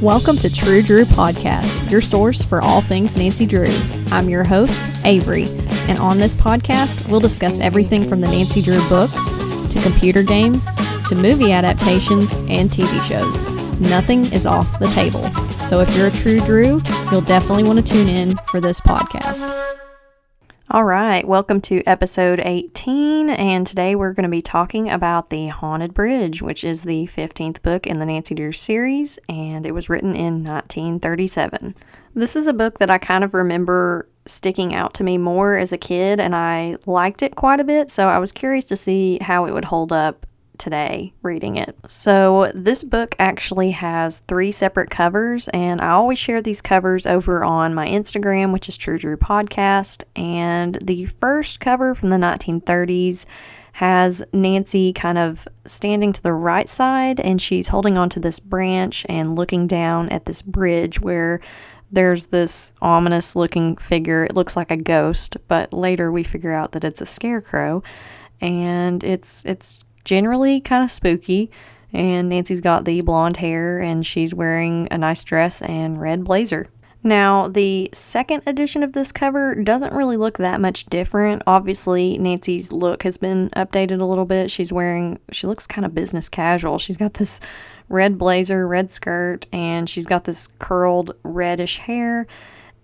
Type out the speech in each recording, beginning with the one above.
Welcome to True Drew Podcast, your source for all things Nancy Drew. I'm your host, Avery, and on this podcast, we'll discuss everything from the Nancy Drew books, to computer games, to movie adaptations, and TV shows. Nothing is off the table. So if you're a True Drew, you'll definitely want to tune in for this podcast. All right, welcome to episode 18, and today we're going to be talking about The Haunted Bridge, which is the 15th book in the Nancy Drew series, and it was written in 1937. This is a book that I kind of remember sticking out to me more as a kid, and I liked it quite a bit, so I was curious to see how it would hold up today reading it. So this book actually has 3 separate covers, and I always share these covers over on my Instagram, which is True Drew Podcast. And the first cover from the 1930s has Nancy kind of standing to the right side, and she's holding onto this branch and looking down at this bridge where there's this ominous looking figure. It looks like a ghost, but later we figure out that it's a scarecrow, and it's generally kind of spooky. And Nancy's got the blonde hair, and she's wearing a nice dress and red blazer. Now, the second edition of this cover doesn't really look that much different. Obviously, Nancy's look has been updated a little bit. She looks kind of business casual. She's got this red blazer, red skirt, and she's got this curled reddish hair.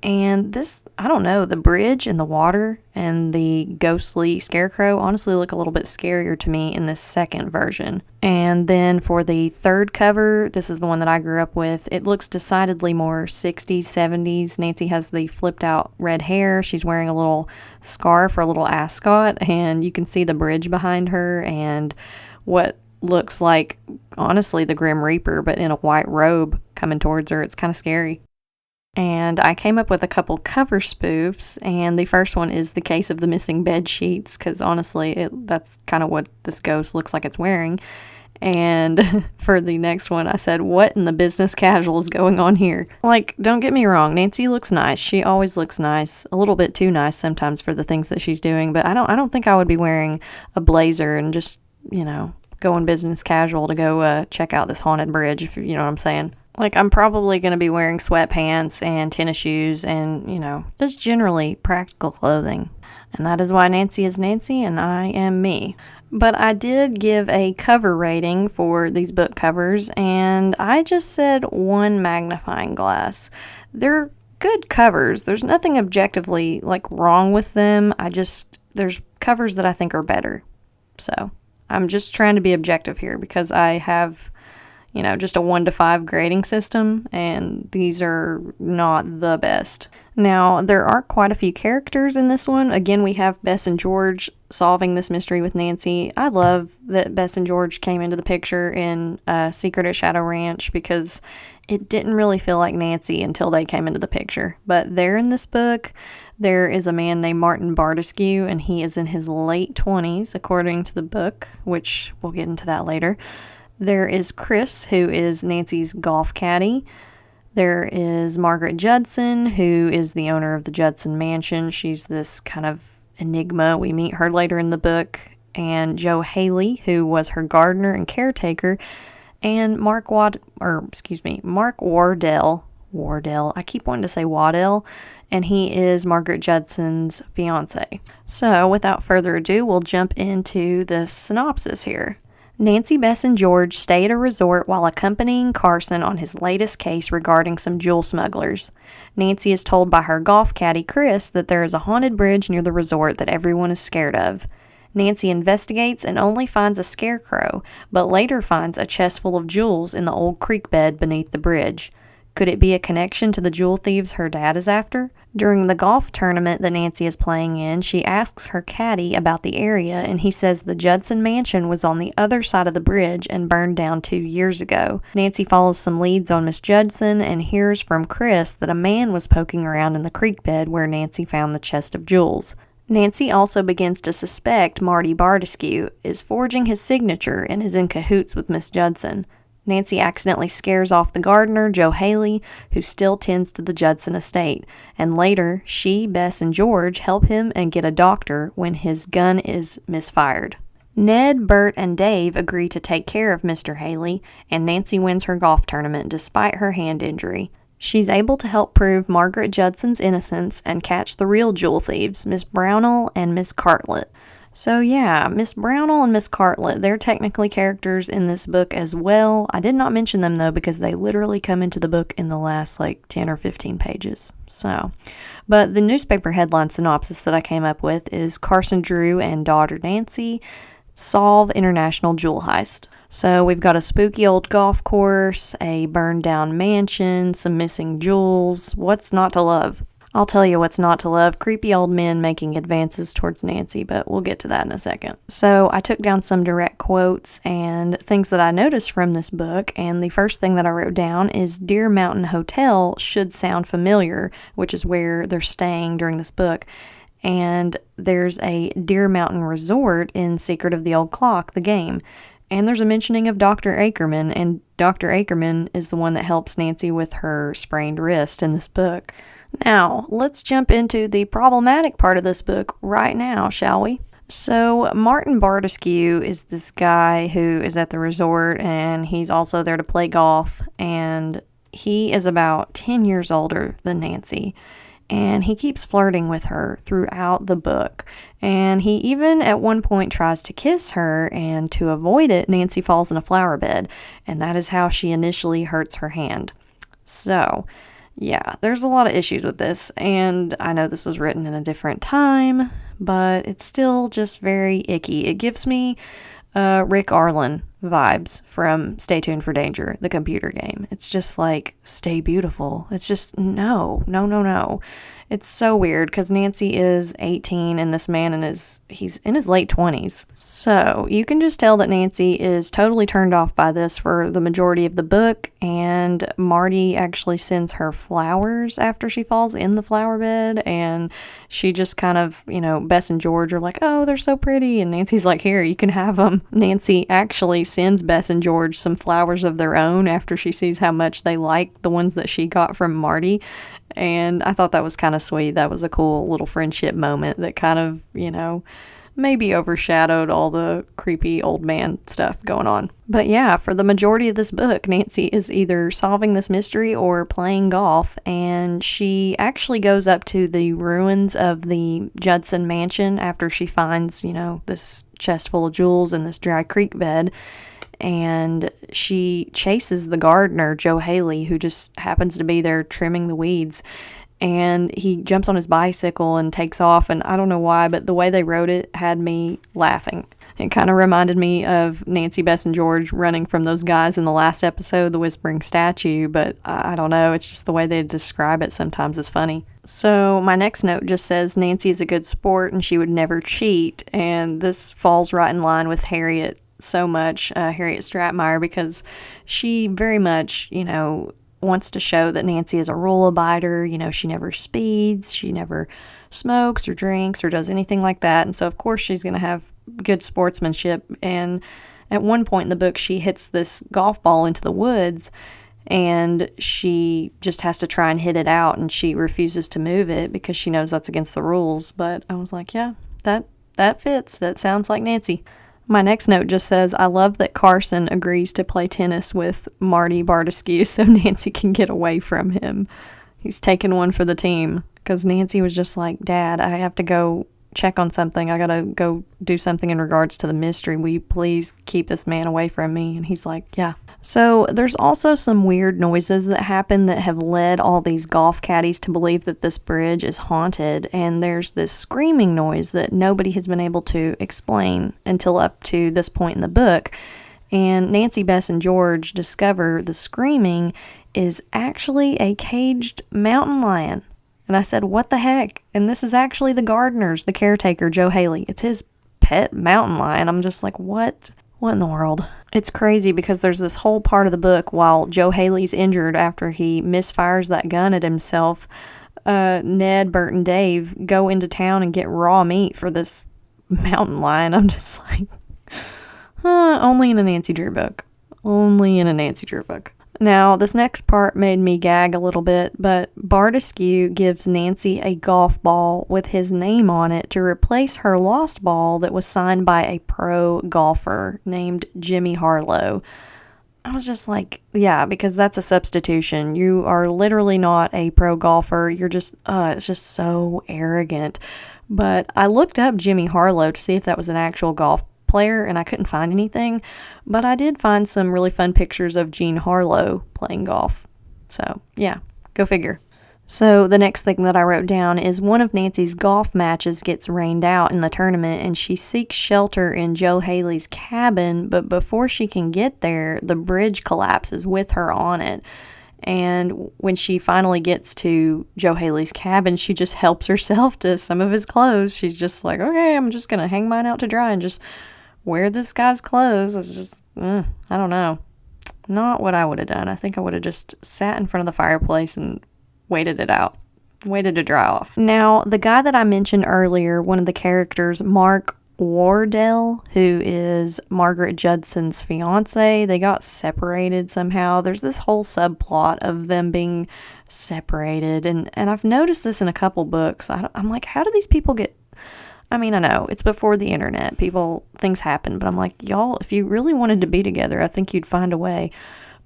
And this, I don't know, the bridge and the water and the ghostly scarecrow honestly look a little bit scarier to me in this second version. And then for the third cover, this is the one that I grew up with. It looks decidedly more 60s, 70s. Nancy has the flipped out red hair. She's wearing a little scarf or a little ascot, and you can see the bridge behind her and what looks like, honestly, the Grim Reaper, but in a white robe coming towards her. It's kind of scary. And I came up with a couple cover spoofs, and the first one is the case of the missing bed sheets, because honestly, that's kind of what this ghost looks like it's wearing. And for the next one, I said, what in the business casual is going on here? Like, don't get me wrong, Nancy looks nice. She always looks nice, a little bit too nice sometimes for the things that she's doing, but I don't think I would be wearing a blazer and just, going business casual to go check out this haunted bridge, if you know what I'm saying. Like, I'm probably going to be wearing sweatpants and tennis shoes and, just generally practical clothing. And that is why Nancy is Nancy and I am me. But I did give a cover rating for these book covers, and I just said 1 magnifying glass. They're good covers. There's nothing objectively, wrong with them. There's covers that I think are better. So I'm just trying to be objective here because I have just a 1 to 5 grading system, and these are not the best. Now, there are quite a few characters in this one. Again, we have Bess and George solving this mystery with Nancy. I love that Bess and George came into the picture in Secret at Shadow Ranch because it didn't really feel like Nancy until they came into the picture. But there in this book, there is a man named Martin Bardescu, and he is in his late 20s, according to the book, which we'll get into that later. There is Chris, who is Nancy's golf caddy. There is Margaret Judson, who is the owner of the Judson Mansion. She's this kind of enigma. We meet her later in the book. And Joe Haley, who was her gardener and caretaker. And Mark Wardell. I keep wanting to say Waddell. And he is Margaret Judson's fiance. So, without further ado, we'll jump into the synopsis here. Nancy, Bess, and George stay at a resort while accompanying Carson on his latest case regarding some jewel smugglers. Nancy is told by her golf caddy, Chris, that there is a haunted bridge near the resort that everyone is scared of. Nancy investigates and only finds a scarecrow, but later finds a chest full of jewels in the old creek bed beneath the bridge. Could it be a connection to the jewel thieves her dad is after? During the golf tournament that Nancy is playing in, she asks her caddy about the area, and he says the Judson Mansion was on the other side of the bridge and burned down 2 years ago. Nancy follows some leads on Miss Judson and hears from Chris that a man was poking around in the creek bed where Nancy found the chest of jewels. Nancy also begins to suspect Marty Bardescu is forging his signature and is in cahoots with Miss Judson. Nancy accidentally scares off the gardener, Joe Haley, who still tends to the Judson estate, and later, she, Bess, and George help him and get a doctor when his gun is misfired. Ned, Bert, and Dave agree to take care of Mr. Haley, and Nancy wins her golf tournament despite her hand injury. She's able to help prove Margaret Judson's innocence and catch the real jewel thieves, Miss Brownell and Miss Cartlett. So yeah, Miss Brownell and Miss Cartlett, they're technically characters in this book as well. I did not mention them though because they literally come into the book in the last 10 or 15 pages. But the newspaper headline synopsis that I came up with is Carson Drew and daughter Nancy solve international jewel heist. So we've got a spooky old golf course, a burned down mansion, some missing jewels. What's not to love? I'll tell you what's not to love. Creepy old men making advances towards Nancy, but we'll get to that in a second. So I took down some direct quotes and things that I noticed from this book, and the first thing that I wrote down is Deer Mountain Hotel should sound familiar, which is where they're staying during this book. And there's a Deer Mountain Resort in Secret of the Old Clock, the game. And there's a mentioning of Dr. Ackerman, and Dr. Ackerman is the one that helps Nancy with her sprained wrist in this book. Now, let's jump into the problematic part of this book right now, shall we? So, Martin Bardescu is this guy who is at the resort, and he's also there to play golf, and he is about 10 years older than Nancy. And he keeps flirting with her throughout the book. And he even at one point tries to kiss her, and to avoid it, Nancy falls in a flower bed. And that is how she initially hurts her hand. So, yeah, there's a lot of issues with this. And I know this was written in a different time, but it's still just very icky. It gives me Rick Arlen vibes from Stay Tuned for Danger, the computer game. It's just like, stay beautiful. It's just, no. It's so weird because Nancy is 18 and this man he's in his late 20s. So you can just tell that Nancy is totally turned off by this for the majority of the book, and Marty actually sends her flowers after she falls in the flower bed, and she just kind of, Bess and George are like, oh, they're so pretty, and Nancy's like, here, you can have them. Nancy actually sends Bess and George some flowers of their own after she sees how much they like the ones that she got from Marty. And I thought that was kind of sweet. That was a cool little friendship moment that kind of, maybe overshadowed all the creepy old man stuff going on. But yeah, for the majority of this book, Nancy is either solving this mystery or playing golf, and she actually goes up to the ruins of the Judson mansion after she finds, this chest full of jewels in this dry creek bed. And she chases the gardener, Joe Haley, who just happens to be there trimming the weeds. And he jumps on his bicycle and takes off. And I don't know why, but the way they wrote it had me laughing. It kind of reminded me of Nancy, Bess, and George running from those guys in the last episode, The Whispering Statue. But I don't know. It's just the way they describe it sometimes is funny. So my next note just says Nancy is a good sport and she would never cheat. And this falls right in line with Harriet so much, Harriet Stratmeyer, because she very much, wants to show that Nancy is a rule abider. She never speeds, she never smokes or drinks or does anything like that. And so, of course, she's going to have good sportsmanship. And at one point in the book, she hits this golf ball into the woods, and she just has to try and hit it out, and she refuses to move it because she knows that's against the rules. But I was like, yeah, that fits. That sounds like Nancy. My next note just says, I love that Carson agrees to play tennis with Marty Bardescu so Nancy can get away from him. He's taking one for the team, because Nancy was just like, Dad, I have to go check on something. I gotta go do something in regards to the mystery. Will you please keep this man away from me? And he's like, yeah. So there's also some weird noises that happen that have led all these golf caddies to believe that this bridge is haunted. And there's this screaming noise that nobody has been able to explain until up to this point in the book. And Nancy, Bess, and George discover the screaming is actually a caged mountain lion. And I said, what the heck? And this is actually the gardener's, the caretaker, Joe Haley. It's his pet mountain lion. I'm just like, what? What in the world? It's crazy because there's this whole part of the book while Joe Haley's injured after he misfires that gun at himself. Ned, Bert, and Dave go into town and get raw meat for this mountain lion. I'm just like, only in a Nancy Drew book. Only in a Nancy Drew book. Now, this next part made me gag a little bit, but Bardescu gives Nancy a golf ball with his name on it to replace her lost ball that was signed by a pro golfer named Jimmy Harlow. I was just like, yeah, because that's a substitution. You are literally not a pro golfer. You're just, it's just so arrogant. But I looked up Jimmy Harlow to see if that was an actual golf player, and I couldn't find anything. But I did find some really fun pictures of Jean Harlow playing golf. So, yeah, go figure. So the next thing that I wrote down is one of Nancy's golf matches gets rained out in the tournament, and she seeks shelter in Joe Haley's cabin, but before she can get there, the bridge collapses with her on it. And when she finally gets to Joe Haley's cabin, she just helps herself to some of his clothes. She's just like, okay, I'm just going to hang mine out to dry and just wear this guy's clothes. It's just, I don't know. Not what I would have done. I think I would have just sat in front of the fireplace and waited it out. Waited to dry off. Now, the guy that I mentioned earlier, one of the characters, Mark Wardell, who is Margaret Judson's fiance, they got separated somehow. There's this whole subplot of them being separated, and I've noticed this in a couple books. I'm like, how do these people get... I mean, I know, it's before the internet. Things happen, but I'm like, y'all, if you really wanted to be together, I think you'd find a way.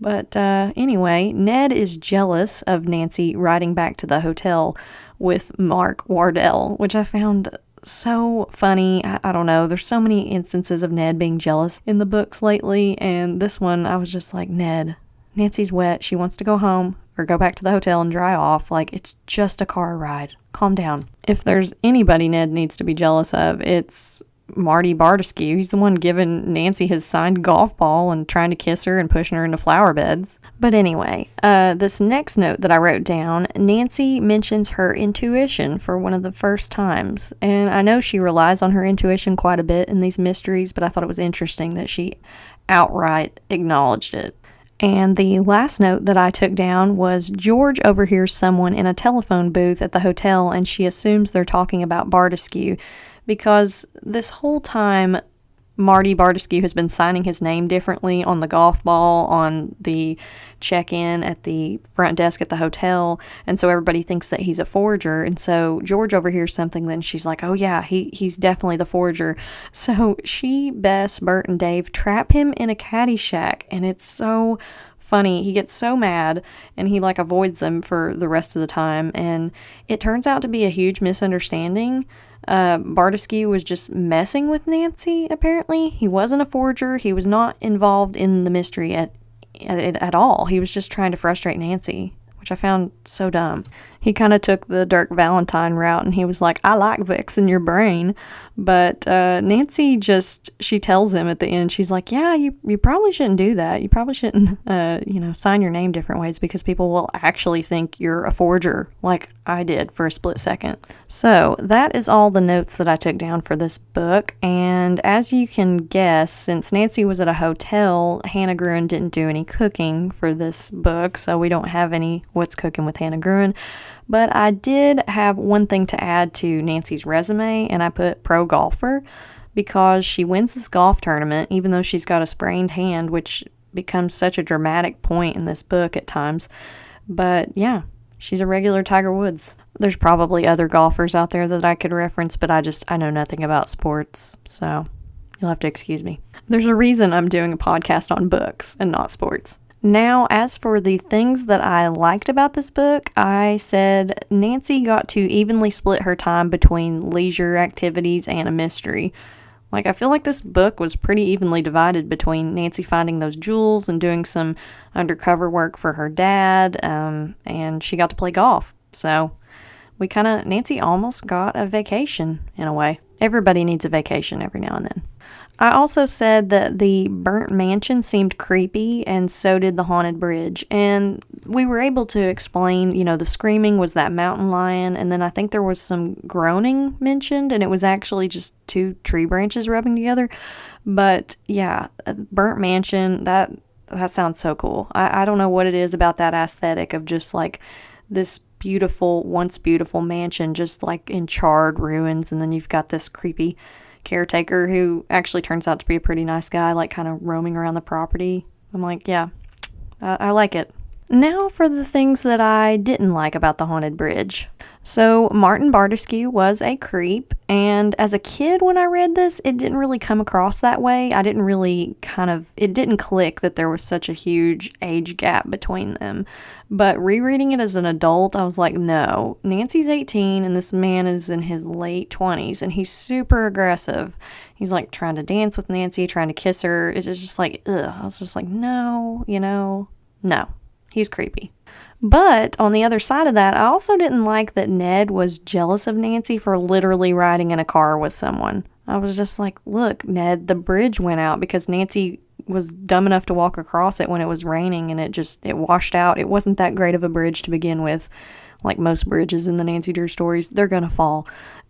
But anyway, Ned is jealous of Nancy riding back to the hotel with Mark Wardell, which I found so funny. I don't know. There's so many instances of Ned being jealous in the books lately, and this one, I was just like, Ned, Nancy's wet. She wants to go home or go back to the hotel and dry off. Like, it's just a car ride. Calm down. If there's anybody Ned needs to be jealous of, it's Marty Bardescu. He's the one giving Nancy his signed golf ball and trying to kiss her and pushing her into flower beds. But anyway, this next note that I wrote down, Nancy mentions her intuition for one of the first times. And I know she relies on her intuition quite a bit in these mysteries, but I thought it was interesting that she outright acknowledged it. And the last note that I took down was George overhears someone in a telephone booth at the hotel, and she assumes they're talking about Bardescu, because this whole time Marty Bardescu has been signing his name differently on the golf ball, on the check-in at the front desk at the hotel, and so everybody thinks that he's a forger. And so George overhears something, then she's like, oh yeah, he's definitely the forger. So she, Bess, Bert, and Dave trap him in a caddy shack, and it's so funny. He gets so mad, and he avoids them for the rest of the time, and it turns out to be a huge misunderstanding. Bardescu was just messing with Nancy, apparently. He wasn't a forger. He was not involved in the mystery at all. He was just trying to frustrate Nancy, which I found so dumb. He kind of took the Dirk Valentine route, and he was like, I like vexing your brain. But Nancy she tells him at the end, she's like, yeah, you probably shouldn't do that. You probably shouldn't, sign your name different ways, because people will actually think you're a forger, like I did for a split second. So that is all the notes that I took down for this book. And as you can guess, since Nancy was at a hotel, Hannah Gruen didn't do any cooking for this book, so we don't have any What's Cooking with Hannah Gruen. But I did have one thing to add to Nancy's resume, and I put pro golfer, because she wins this golf tournament, even though she's got a sprained hand, which becomes such a dramatic point in this book at times. But yeah, she's a regular Tiger Woods. There's probably other golfers out there that I could reference, but I know nothing about sports, so you'll have to excuse me. There's a reason I'm doing a podcast on books and not sports. Now, as for the things that I liked about this book, I said Nancy got to evenly split her time between leisure activities and a mystery. I feel like this book was pretty evenly divided between Nancy finding those jewels and doing some undercover work for her dad, and she got to play golf. So Nancy almost got a vacation in a way. Everybody needs a vacation every now and then. I also said that the burnt mansion seemed creepy, and so did the haunted bridge. And we were able to explain, the screaming was that mountain lion, and then I think there was some groaning mentioned, and it was actually just two tree branches rubbing together. But yeah, burnt mansion, that sounds so cool. I don't know what it is about that aesthetic of just this once beautiful mansion, just in charred ruins, and then you've got this creepy caretaker who actually turns out to be a pretty nice guy, kind of roaming around the property. I'm like, yeah, I like it. Now for the things that I didn't like about the Haunted Bridge. So Martin Bartesque was a creep, and as a kid when I read this, it didn't really come across that way. I didn't really it didn't click that there was such a huge age gap between them. But rereading it as an adult, I was like, no, Nancy's 18 and this man is in his late 20s, and he's super aggressive. He's like trying to dance with Nancy, trying to kiss her. It's just like, ugh. I was just like, no, no, he's creepy. But on the other side of that, I also didn't like that Ned was jealous of Nancy for literally riding in a car with someone. I was just like, look, Ned, the bridge went out because Nancy was dumb enough to walk across it when it was raining, and it washed out. It wasn't that great of a bridge to begin with. Like most bridges in the Nancy Drew stories, they're gonna fall.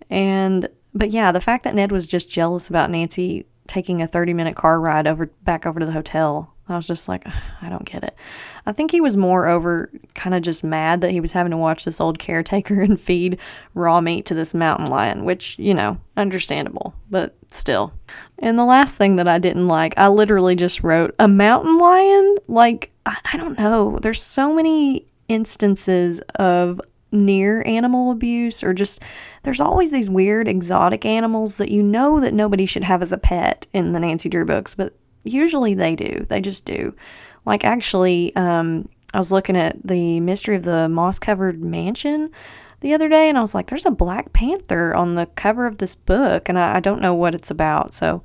But yeah, the fact that Ned was just jealous about Nancy taking a 30-minute car ride back over to the hotel, I was just like, I don't get it. I think he was more over kind of just mad that he was having to watch this old caretaker and feed raw meat to this mountain lion, which, understandable, but still. And the last thing that I didn't like, I literally just wrote, a mountain lion? Like, I don't know. There's so many instances of near animal abuse, or just, there's always these weird exotic animals that that nobody should have as a pet in the Nancy Drew books, but usually they do. They just do. Like, actually, I was looking at the Mystery of the Moss-Covered Mansion the other day, and I was like, there's a Black Panther on the cover of this book, and I don't know what it's about, so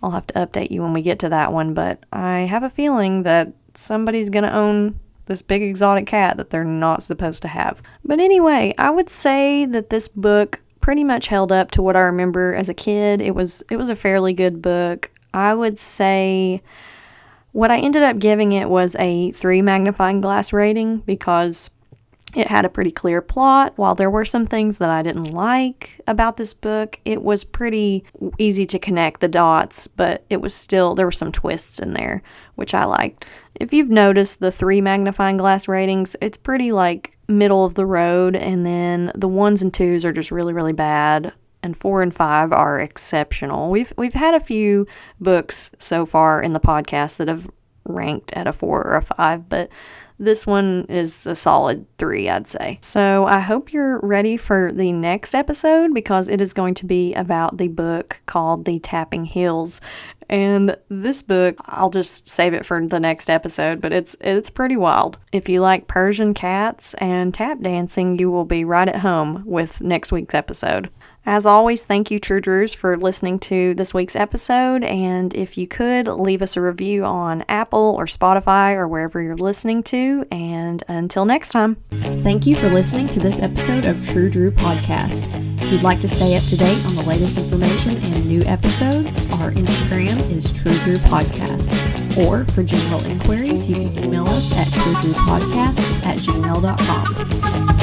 I'll have to update you when we get to that one, but I have a feeling that somebody's going to own this big exotic cat that they're not supposed to have. But anyway, I would say that this book pretty much held up to what I remember as a kid. It was a fairly good book. I would say what I ended up giving it was a 3 magnifying glass rating because it had a pretty clear plot. While there were some things that I didn't like about this book, it was pretty easy to connect the dots, but there were some twists in there, which I liked. If you've noticed the 3 magnifying glass ratings, it's pretty like middle of the road, and then the 1s and 2s are just really, really bad. And 4 and 5 are exceptional. We've had a few books so far in the podcast that have ranked at a 4 or a 5, but this one is a solid 3, I'd say. So I hope you're ready for the next episode, because it is going to be about the book called The Tapping Hills. And this book, I'll just save it for the next episode, but it's pretty wild. If you like Persian cats and tap dancing, you will be right at home with next week's episode. As always, thank you, True Drews, for listening to this week's episode, and if you could, leave us a review on Apple or Spotify or wherever you're listening to, and until next time. Thank you for listening to this episode of True Drew Podcast. If you'd like to stay up to date on the latest information and new episodes, our Instagram is True Drew Podcast, or for general inquiries, you can email us at truedrewpodcast@gmail.com.